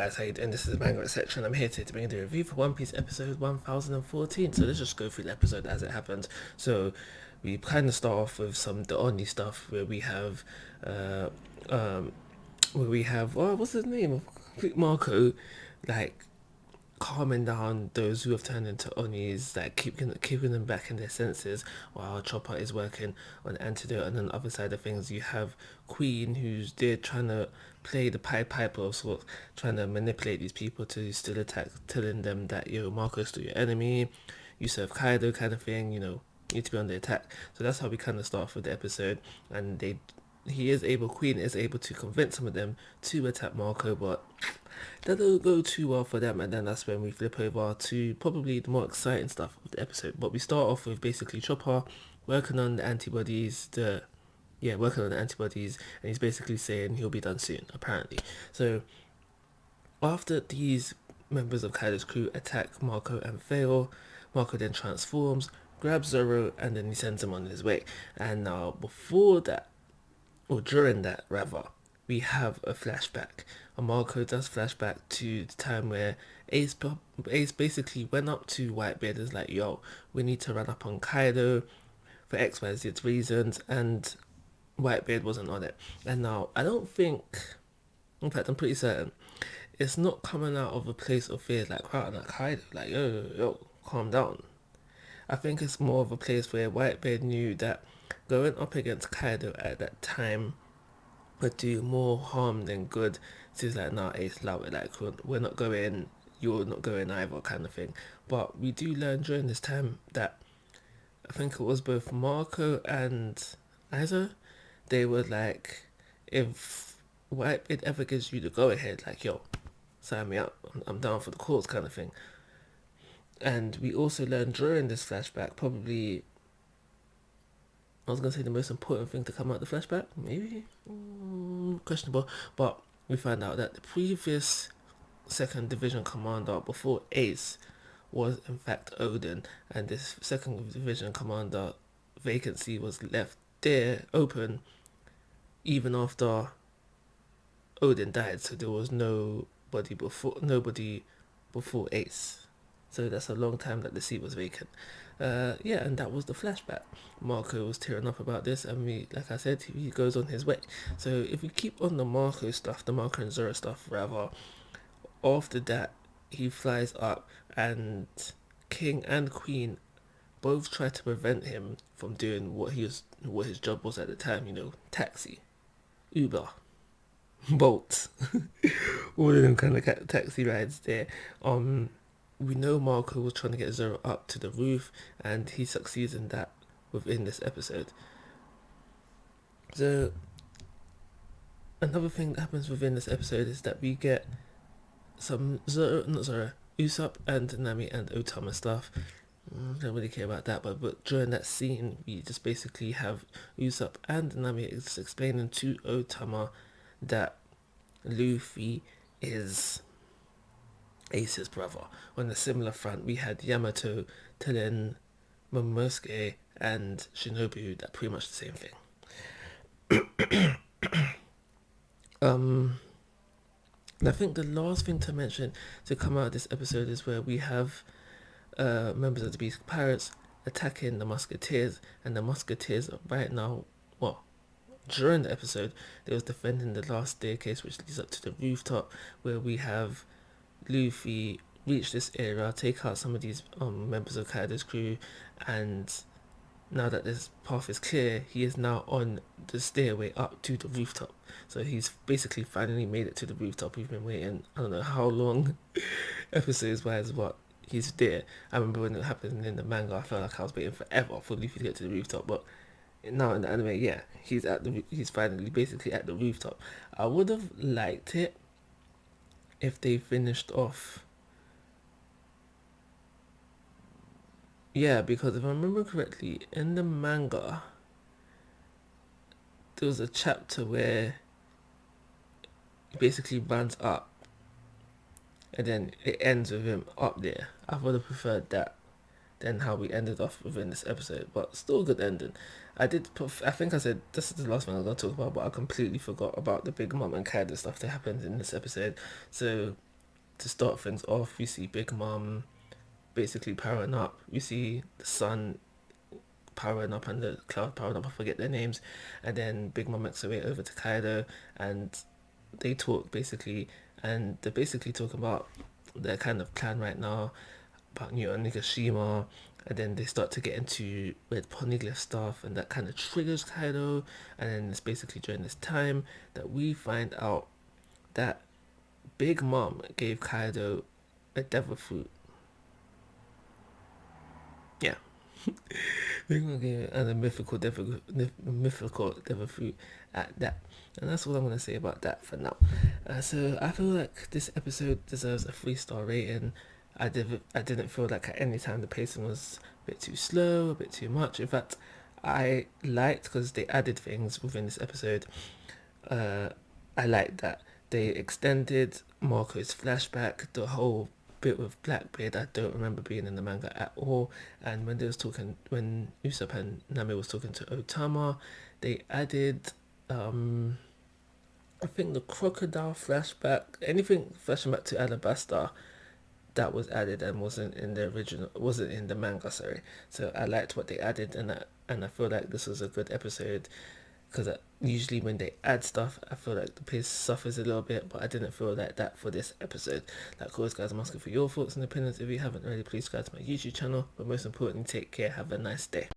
guys, how you doing? This is Manga section. I'm here to bring the review for One Piece episode 1014. So let's just go through the episode as it happens. So we kind of start off with some the Oni stuff where we have, uh, um, what's his name? Marco, like calming down those who have turned into Onis, like keeping them back in their senses while Chopper is working on the antidote. And on the other side of things, you have Queen, who's there trying to play the Pied Piper of sorts, trying to manipulate these people to still attack, telling them that Marco's still your enemy, you serve Kaido kind of thing, you need to be on the attack. So that's how we kind of start off with the episode, and Queen is able to convince some of them to attack Marco, but that don't go too well for them, and then that's when we flip over to probably the more exciting stuff of the episode. But we start off with basically Chopper working on the antibodies, and he's basically saying he'll be done soon, apparently. So after these members of Kaido's crew attack Marco and fail, Marco then transforms, grabs Zoro, and then he sends him on his way. And now before that, or during that rather, we have a flashback. And Marco does flashback to the time where Ace basically went up to Whitebeard and was like, yo, we need to run up on Kaido for XYZ reasons, and Whitebeard wasn't on it. And now I don't think, in fact I'm pretty certain, it's not coming out of a place of fear like crowding at Kaido, like yo, calm down. I think it's more of a place where Whitebeard knew that going up against Kaido at that time would do more harm than good. So he's like, nah, Ace, love it. Like, we're not going, you're not going either, kind of thing. But we do learn during this time that I think it was both Marco and Isa, they were like, if Whitebeard ever gives you the go ahead, like, yo, sign me up, I'm down for the cause, kind of thing. And we also learned during this flashback, probably, I was going to say the most important thing to come out of the flashback, maybe? Questionable. But we found out that the previous 2nd Division commander before Ace was in fact Odin, and this 2nd Division commander vacancy was left there open even after Odin died, so there was nobody before Ace. So that's a long time that the seat was vacant. And that was the flashback. Marco was tearing up about this, and like I said, he goes on his way. So if we keep on the Marco and Zoro stuff rather, after that, he flies up, and King and Queen both try to prevent him from doing what his job was at the time. Taxi, Uber, Bolt, all of them kind of taxi rides there. We know Marco was trying to get Zoro up to the roof, and he succeeds in that within this episode. So another thing that happens within this episode is that we get some Usopp and Nami and Otama stuff. Don't really care about that, but during that scene, we just basically have Usopp and Nami explaining to Otama that Luffy is Ace's brother. On a similar front, we had Yamato telling Momosuke and Shinobu that pretty much the same thing. And I think the last thing to mention to come out of this episode is where we have members of the Beast Pirates attacking the Musketeers, and the Musketeers right now, during the episode, they was defending the last staircase which leads up to the rooftop, where we have Luffy reach this area, take out some of these members of Kaido's crew, and now that this path is clear, he is now on the stairway up to the rooftop. So he's basically finally made it to the rooftop. We've been waiting, I don't know how long, episodes wise, but he's there. I remember when it happened in the manga, I felt like I was waiting forever for Luffy to get to the rooftop, but now in the anime, he's finally basically at the rooftop. I would have liked it if they finished off. Yeah, because if I remember correctly, in the manga, there was a chapter where he basically runs up, and then it ends with him up there. I would have preferred that than how we ended off within this episode, but still a good ending. I think I said this is the last thing I was going to talk about, but I completely forgot about the Big Mom and Kaido stuff that happened in this episode. So to start things off, you see Big Mom basically powering up. You see the sun powering up and the cloud powering up. I forget their names, and then Big Mom makes her way over to Kaido, and they talk basically, and they're basically talking about their kind of plan right now about Nigashima, and then they start to get into red poneglyph stuff, and that kind of triggers Kaido, and then it's basically during this time that we find out that Big Mom gave Kaido a devil fruit. Yeah. Big Mom gave it and a mythical devil fruit at that. And that's all I'm going to say about that for now. So I feel like this episode deserves a 3-star rating. I didn't feel like at any time the pacing was a bit too slow, a bit too much. In fact, I liked because they added things within this episode. I liked that they extended Marco's flashback, the whole bit with Blackbeard. I don't remember being in the manga at all. And when they was talking, when Usopp and Nami was talking to Otama, they added I think the crocodile flashback, anything flashing back to Alabasta, that was added and wasn't in the manga. Sorry, so I liked what they added, and I feel like this was a good episode because usually when they add stuff, I feel like the pace suffers a little bit, but I didn't feel like that for this episode. Like always, guys, I'm asking for your thoughts and opinions. If you haven't already, please subscribe to my YouTube channel. But most importantly, take care. Have a nice day.